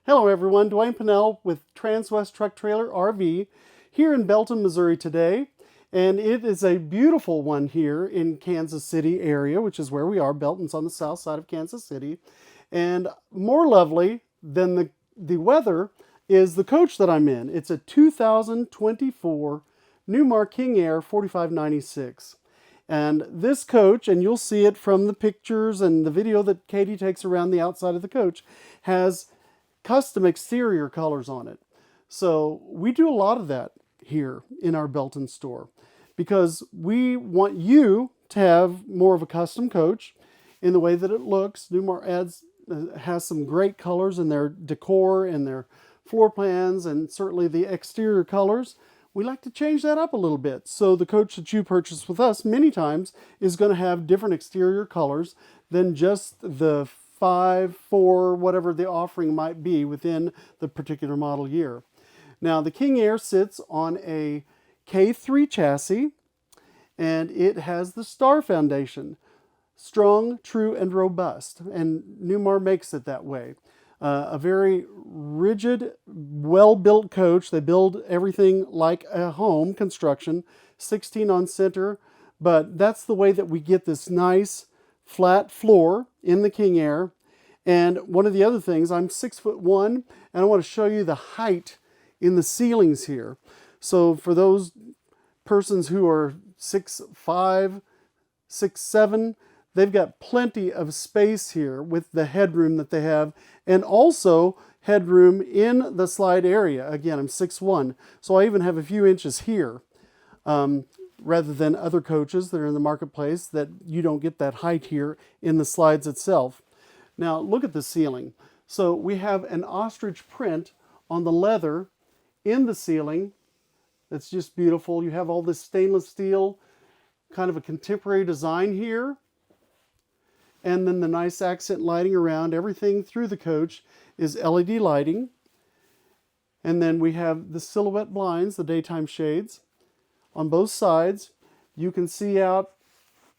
Hello everyone, Dwayne Pinnell with Transwest Truck Trailer RV here in Belton, Missouri today. And it is a beautiful one here in Kansas City area, which is where we are. Belton's on the south side of Kansas City. And more lovely than the weather is the coach that I'm in. It's a 2024 Newmar King Aire 4596. And this coach, and you'll see it from the pictures and the video that Katie takes around the outside of the coach, has custom exterior colors on it. So we do a lot of that here in our Belton store because we want you to have more of a custom coach in the way that it looks. Newmar has some great colors in their decor and their floor plans, and certainly the exterior colors. We like to change that up a little bit. So the coach that you purchase with us many times is going to have different exterior colors than just the 5, 4, whatever the offering might be within the particular model year. Now the King Aire sits on a K3 chassis, and it has the Star Foundation. Strong, true, and robust. And Newmar makes it that way. A very rigid, well-built coach. They build everything like a home construction, 16 on center, but that's the way that we get this nice flat floor in the King Aire. And one of the other things, I'm 6'1", and I want to show you the height in the ceilings here. So for those persons who are 6'5", 6'7", they've got plenty of space here with the headroom that they have, and also headroom in the slide area. Again, I'm 6'1", so I even have a few inches here. Rather than other coaches that are in the marketplace that you don't get that height here in the slides itself. Now look at the ceiling. So we have an ostrich print on the leather in the ceiling. That's just beautiful. You have all this stainless steel, kind of a contemporary design here. And then the nice accent lighting around. Everything through the coach is LED lighting. And then we have the silhouette blinds, the daytime shades. On both sides, you can see out.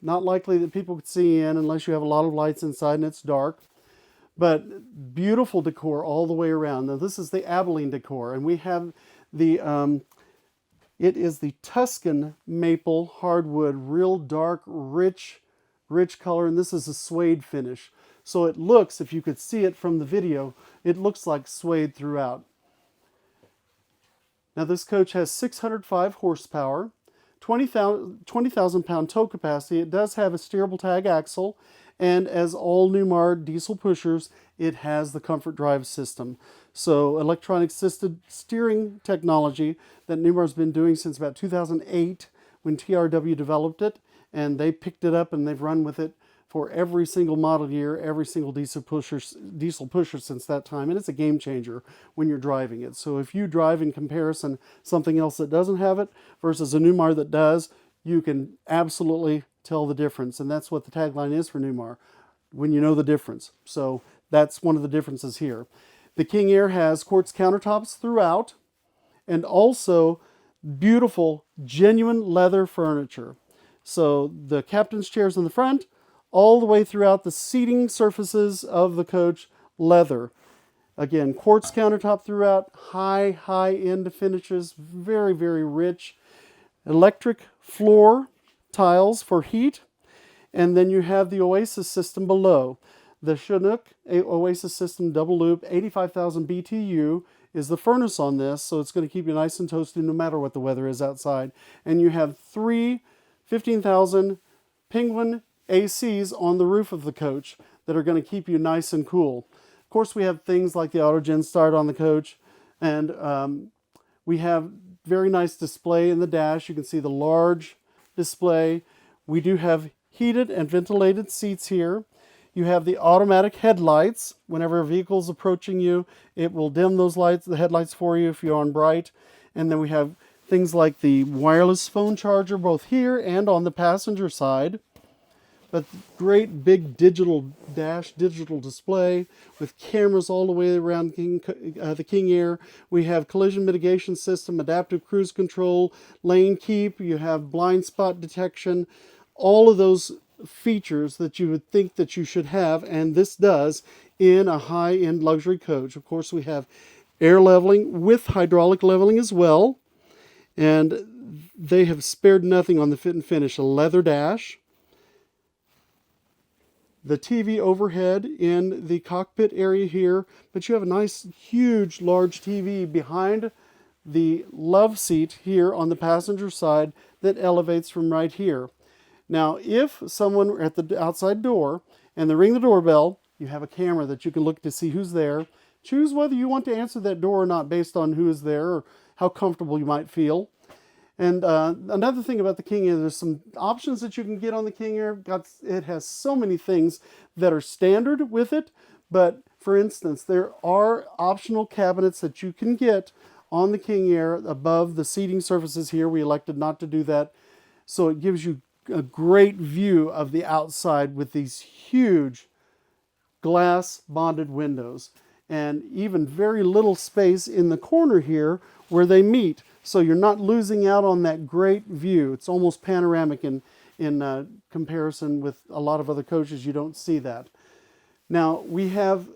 Not likely that people could see in unless you have a lot of lights inside and it's dark. But beautiful decor all the way around. Now this is the Abilene decor, and we have the, it is the Tuscan maple hardwood, real dark, rich color, and this is a suede finish. So it looks, if you could see it from the video, it looks like suede throughout. Now this coach has 605 horsepower, 20,000 pound tow capacity. It does have a steerable tag axle, and as all Newmar diesel pushers, it has the Comfort Drive system. So electronic assisted steering technology that Newmar's been doing since about 2008 when TRW developed it, and they picked it up and they've run with it for every single model year, every single diesel pusher since that time, and it's a game changer when you're driving it. So if you drive in comparison something else that doesn't have it versus a Newmar that does, you can absolutely tell the difference, and that's what the tagline is for Newmar, when you know the difference. So that's one of the differences here. The King Aire has quartz countertops throughout, and also beautiful, genuine leather furniture. So the captain's chairs in the front, all the way throughout the seating surfaces of the coach, leather. Again, quartz countertop throughout, high-end finishes, very, very rich. Electric floor tiles for heat. And then you have the Oasis system below. The Chinook Oasis system double loop, 85,000 BTU is the furnace on this, so it's going to keep you nice and toasty no matter what the weather is outside. And you have 3 15,000 Penguin ACs on the roof of the coach that are going to keep you nice and cool. Of course, we have things like the AutoGen start on the coach, and we have very nice display in the dash. You can see the large display. We do have heated and ventilated seats here. You have the automatic headlights. Whenever a vehicle is approaching you, it will dim those lights, the headlights for you if you're on bright. And then we have things like the wireless phone charger both here and on the passenger side. But great big digital dash, digital display with cameras all the way around the King Aire. We have collision mitigation system, adaptive cruise control, lane keep. You have blind spot detection. All of those features that you would think that you should have, and this does in a high-end luxury coach. Of course, we have air leveling with hydraulic leveling as well, and they have spared nothing on the fit and finish. A leather dash, the TV overhead in the cockpit area here, but you have a nice, huge, large TV behind the love seat here on the passenger side that elevates from right here. Now, if someone are at the outside door and they ring the doorbell, you have a camera that you can look to see who's there. Choose whether you want to answer that door or not based on who is there or how comfortable you might feel. And another thing about the King Air, there's some options that you can get on the King Air. It has so many things that are standard with it, but for instance, there are optional cabinets that you can get on the King Air above the seating surfaces here. We elected not to do that, so it gives you a great view of the outside with these huge glass bonded windows and even very little space in the corner here where they meet. So you're not losing out on that great view. It's almost panoramic in comparison with a lot of other coaches. You don't see that. Now we have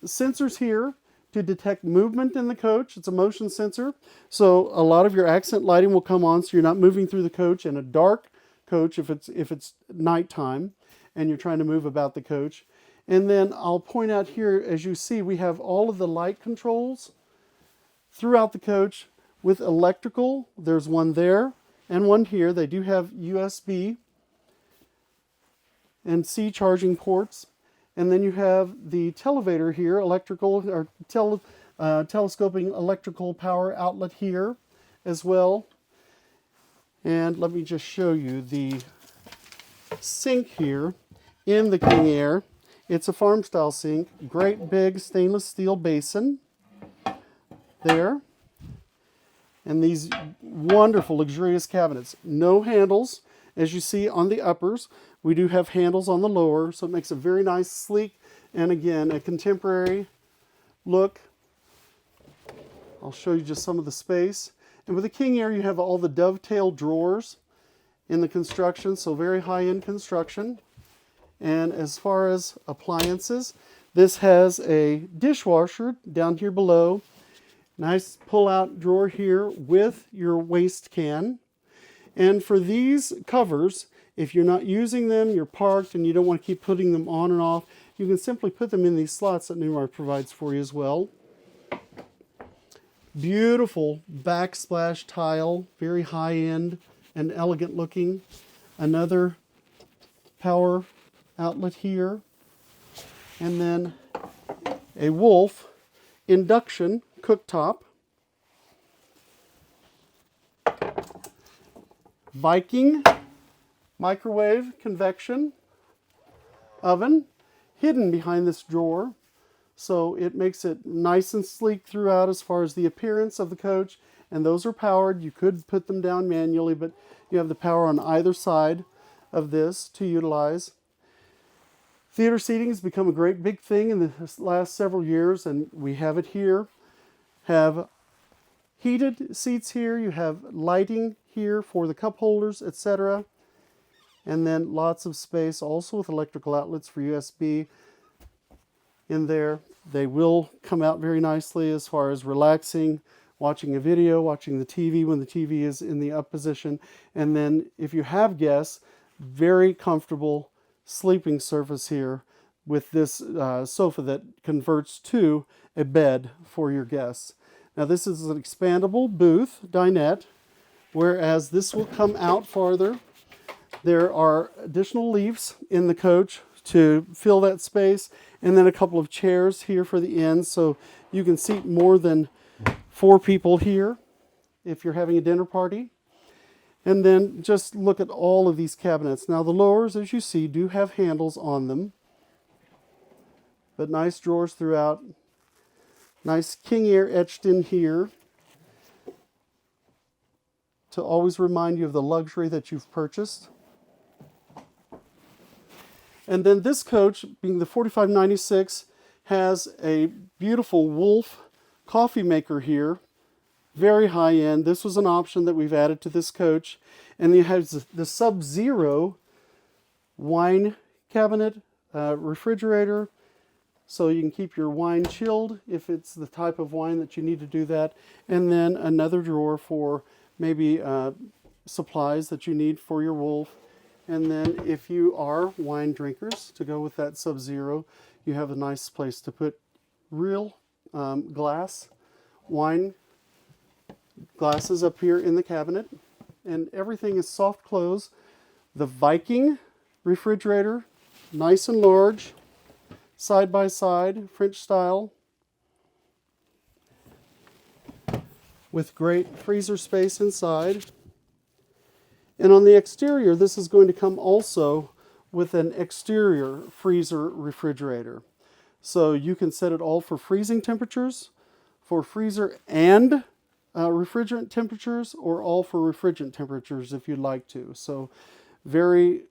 sensors here to detect movement in the coach. It's a motion sensor. So a lot of your accent lighting will come on so you're not moving through the coach. In a dark coach, if it's nighttime and you're trying to move about the coach. And then I'll point out here, as you see, we have all of the light controls throughout the coach with electrical. There's one there and one here. They do have USB and C charging ports. And then you have the televator here, electrical or telescoping electrical power outlet here as well. And let me just show you the sink here in the King Air. It's a farm style sink, great big stainless steel basin there. And these wonderful luxurious cabinets. No handles, as you see on the uppers. We do have handles on the lower, so it makes a very nice, sleek, and again, a contemporary look. I'll show you just some of the space. And with the King Air, you have all the dovetail drawers in the construction, so very high-end construction. And as far as appliances, this has a dishwasher down here below. Nice pull-out drawer here with your waste can. And for these covers, if you're not using them, you're parked, and you don't want to keep putting them on and off, you can simply put them in these slots that Newmar provides for you as well. Beautiful backsplash tile, very high-end and elegant looking. Another power outlet here. And then a Wolf induction cooktop. Viking microwave convection oven hidden behind this drawer. So it makes it nice and sleek throughout as far as the appearance of the coach. And those are powered. You could put them down manually, but you have the power on either side of this to utilize. Theater seating has become a great big thing in the last several years, and we have it here. Have heated seats here. You have lighting here for the cup holders, etc. And then lots of space also with electrical outlets for USB in there. They will come out very nicely as far as relaxing, watching a video, watching the TV when the TV is in the up position. And then if you have guests, very comfortable sleeping surface here with this sofa that converts to a bed for your guests. Now this is an expandable booth dinette, whereas this will come out farther. There are additional leaves in the coach to fill that space, and then a couple of chairs here for the ends, so you can seat more than 4 people here if you're having a dinner party. And then just look at all of these cabinets. Now the lowers, as you see, do have handles on them, but nice drawers throughout. Nice King Air etched in here to always remind you of the luxury that you've purchased. And then this coach, being the 4596, has a beautiful Wolf coffee maker here. Very high end. This was an option that we've added to this coach. And it has the Sub-Zero wine cabinet, refrigerator, so you can keep your wine chilled if it's the type of wine that you need to do that. And then another drawer for maybe supplies that you need for your wolf. And then if you are wine drinkers, to go with that Sub-Zero, you have a nice place to put real glass wine glasses up here in the cabinet. And everything is soft close. The Viking refrigerator, nice and large, side by side, French style, with great freezer space inside. And on the exterior, this is going to come also with an exterior freezer refrigerator. So you can set it all for freezing temperatures, for freezer and refrigerant temperatures, or all for refrigerant temperatures if you'd like to. So very,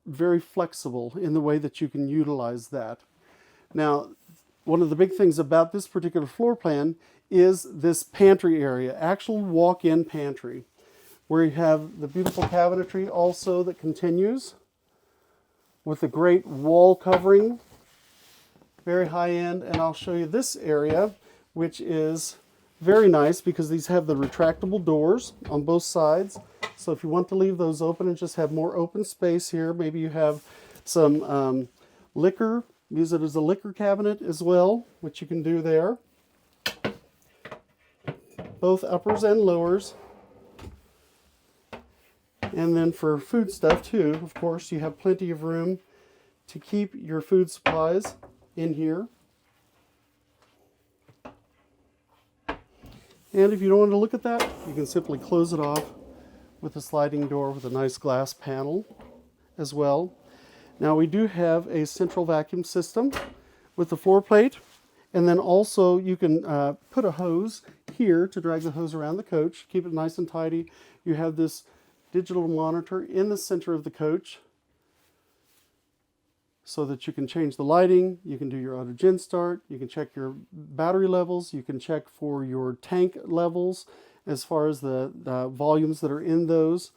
very flexible in the way that you can utilize that. Now, one of the big things about this particular floor plan is this pantry area, actual walk-in pantry, where you have the beautiful cabinetry also that continues with a great wall covering, very high end. And I'll show you this area, which is very nice because these have the retractable doors on both sides. So if you want to leave those open and just have more open space here, maybe you have some liquor, use it as a liquor cabinet as well, which you can do there. Both uppers and lowers. And then for food stuff too, of course, you have plenty of room to keep your food supplies in here. And if you don't want to look at that, you can simply close it off with a sliding door with a nice glass panel as well. Now we do have a central vacuum system with the floor plate, and then also you can put a hose here to drag the hose around the coach, keep it nice and tidy. You have this digital monitor in the center of the coach so that you can change the lighting, you can do your auto gen start, you can check your battery levels, you can check for your tank levels as far as the volumes that are in those.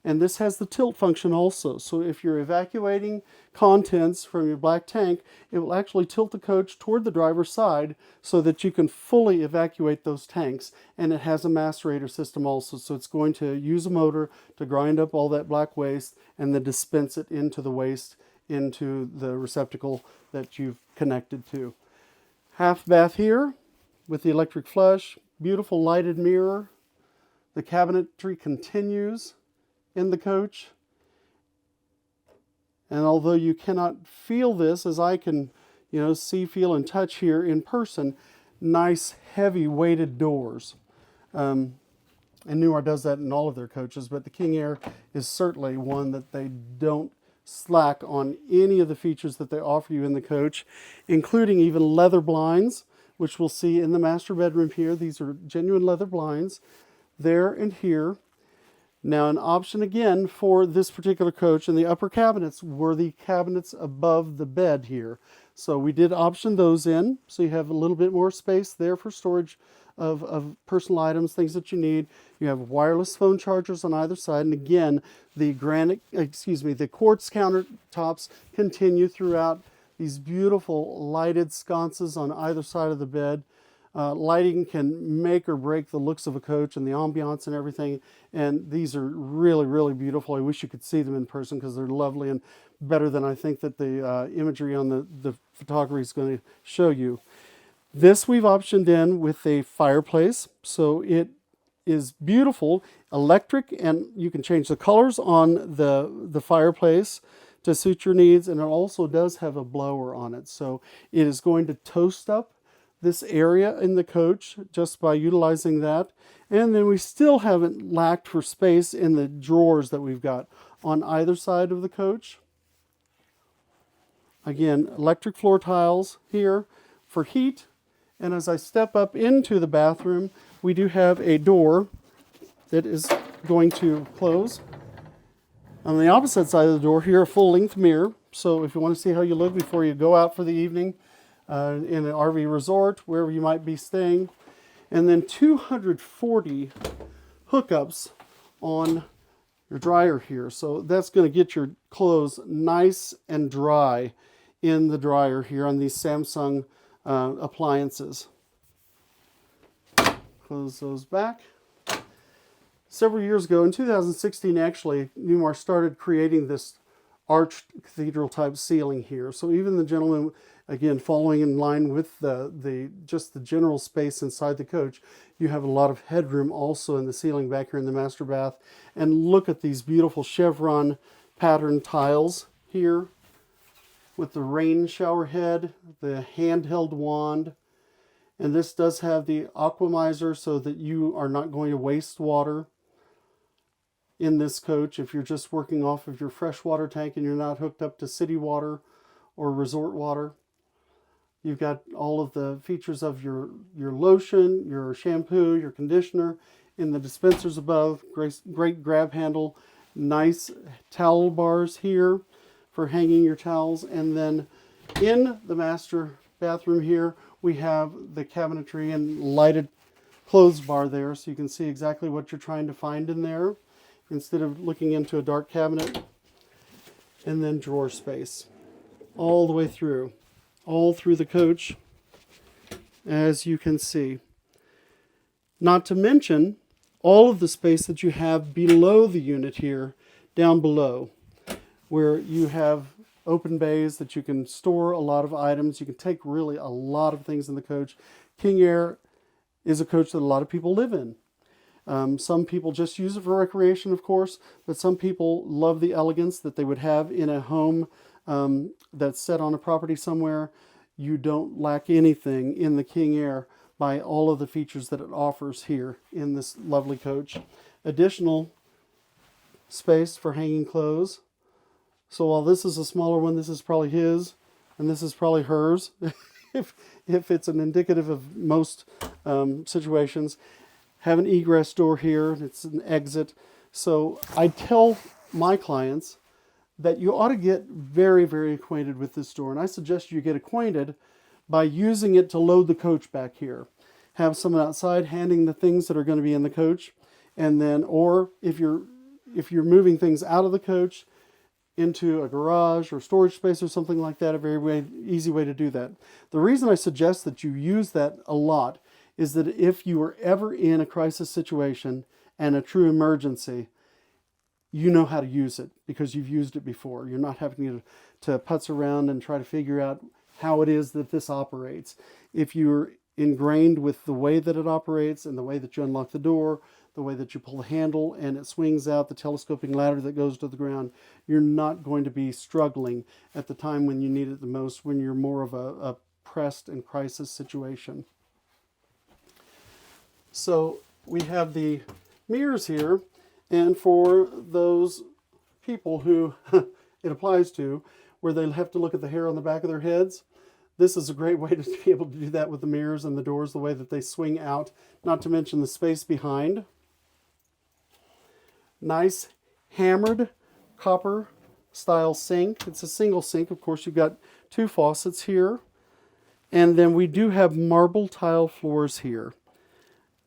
And this has the tilt function also. So if you're evacuating contents from your black tank, it will actually tilt the coach toward the driver's side so that you can fully evacuate those tanks. And it has a macerator system also. So it's going to use a motor to grind up all that black waste and then dispense it into the waste into the receptacle that you've connected to. Half bath here with the electric flush, beautiful lighted mirror. The cabinetry continues in the coach. And although you cannot feel this as I can, see, feel, and touch here in person, nice heavy weighted doors. And Newmar does that in all of their coaches, but the King Aire is certainly one that they don't slack on any of the features that they offer you in the coach, including even leather blinds, which we'll see in the master bedroom here. These are genuine leather blinds there and here. Now, an option again for this particular coach in the upper cabinets were the cabinets above the bed here. So we did option those in, so you have a little bit more space there for storage of personal items, things that you need. You have wireless phone chargers on either side, and again, the quartz countertops continue throughout these beautiful lighted sconces on either side of the bed. Lighting can make or break the looks of a coach and the ambiance and everything. And these are really, really beautiful. I wish you could see them in person because they're lovely and better than I think that the imagery on the photography is going to show you. This we've optioned in with a fireplace. So it is beautiful, electric, and you can change the colors on the fireplace to suit your needs. And it also does have a blower on it. So it is going to toast up this area in the coach just by utilizing that. And then we still haven't lacked for space in the drawers that we've got on either side of the coach. Again, electric floor tiles here for heat. And as I step up into the bathroom, we do have a door that is going to close. On the opposite side of the door here, a full-length mirror. So if you want to see how you look before you go out for the evening, in an RV resort, wherever you might be staying. And then 240 hookups on your dryer here. So that's going to get your clothes nice and dry in the dryer here on these Samsung appliances. Close those back. Several years ago, in 2016 actually, Newmar started creating this arched cathedral type ceiling here. So even the gentleman, again, following in line with just the general space inside the coach, you have a lot of headroom also in the ceiling back here in the master bath. And look at these beautiful chevron pattern tiles here with the rain shower head, the handheld wand. And this does have the aquamizer so that you are not going to waste water in this coach if you're just working off of your freshwater tank and you're not hooked up to city water or resort water. You've got all of the features of your lotion, your shampoo, your conditioner in the dispensers above. Great grab handle, nice towel bars here for hanging your towels. And then in the master bathroom here, we have the cabinetry and lighted clothes bar there, so you can see exactly what you're trying to find in there instead of looking into a dark cabinet. And then drawer space all the way through, all through the coach, as you can see. Not to mention all of the space that you have below the unit here, down below, where you have open bays that you can store a lot of items. You can take really a lot of things in the coach. King Aire is a coach that a lot of people live in. Some people just use it for recreation, of course, but some people love the elegance that they would have in a home that's set on a property somewhere. You don't lack anything in the King Aire by all of the features that it offers here in this lovely coach. Additional space for hanging clothes. So while this is a smaller one, this is probably his, and this is probably hers, if it's an indicative of most situations. Have an egress door here, it's an exit. So I tell my clients that you ought to get very, very acquainted with this door. And I suggest you get acquainted by using it to load the coach back here. Have someone outside handing the things that are going to be in the coach. And then, or if you're moving things out of the coach into a garage or storage space or something like that, a very easy way to do that. The reason I suggest that you use that a lot is that if you were ever in a crisis situation and a true emergency, you know how to use it because you've used it before. You're not having to putz around and try to figure out how it is that this operates. If you're ingrained with the way that it operates and the way that you unlock the door, the way that you pull the handle and it swings out, the telescoping ladder that goes to the ground, you're not going to be struggling at the time when you need it the most, when you're more of a pressed and crisis situation. So we have the mirrors here, and for those people who it applies to, where they have to look at the hair on the back of their heads, this is a great way to be able to do that with the mirrors and the doors, the way that they swing out, not to mention the space behind. Nice hammered copper style sink. It's a single sink. Of course, you've got two faucets here. And then we do have marble tile floors here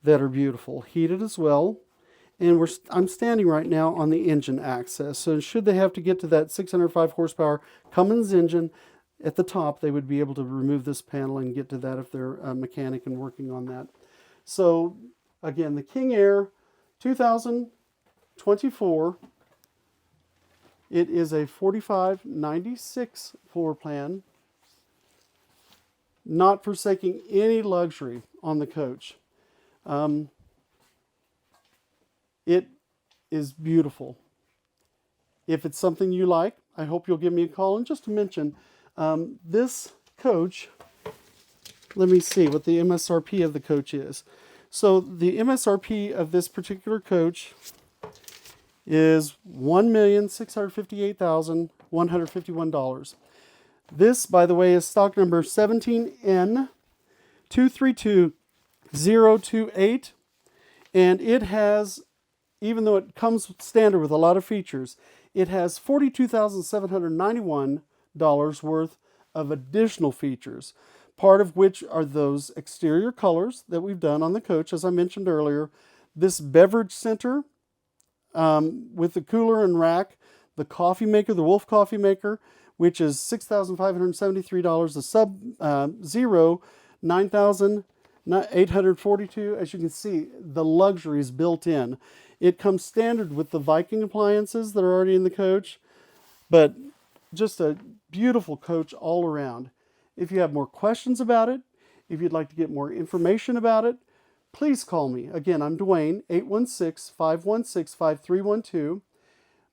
that are beautiful, heated as well. And I'm standing right now on the engine access. So should they have to get to that 605 horsepower Cummins engine at the top, they would be able to remove this panel and get to that if they're a mechanic and working on that. So again, the King Aire 2024. It is a 4596 floor plan, not forsaking any luxury on the coach. It is beautiful. If it's something you like, I hope you'll give me a call. And just to mention, this coach, let me see what the MSRP of the coach is. So the MSRP of this particular coach is $1,658,151. This, by the way, is stock number 17N232028, and it has, even though it comes standard with a lot of features, it has $42,791 worth of additional features, part of which are those exterior colors that we've done on the coach, as I mentioned earlier. This Beverage Center with the cooler and rack, the coffee maker, the Wolf coffee maker, which is $6,573, the Sub-Zero, $9,842. As you can see, the luxury is built in. It comes standard with the Viking appliances that are already in the coach, but just a beautiful coach all around. If you have more questions about it, if you'd like to get more information about it, please call me. Again, I'm Dwayne, 816-516-5312.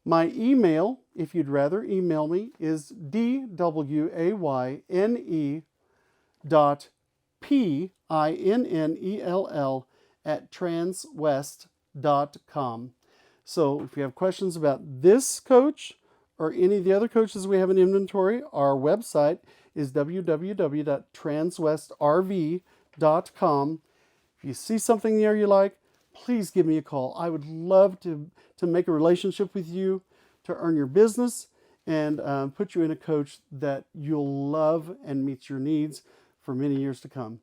My email, if you'd rather email me, is dwayne.pinnell@transwest.com. So if you have questions about this coach or any of the other coaches we have in inventory, our website is www.transwestrv.com. If you see something there you like, please give me a call. I would love to make a relationship with you, to earn your business, and put you in a coach that you'll love and meets your needs for many years to come.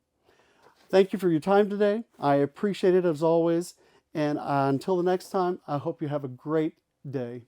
Thank you for your time today. I appreciate it as always. And until the next time, I hope you have a great day.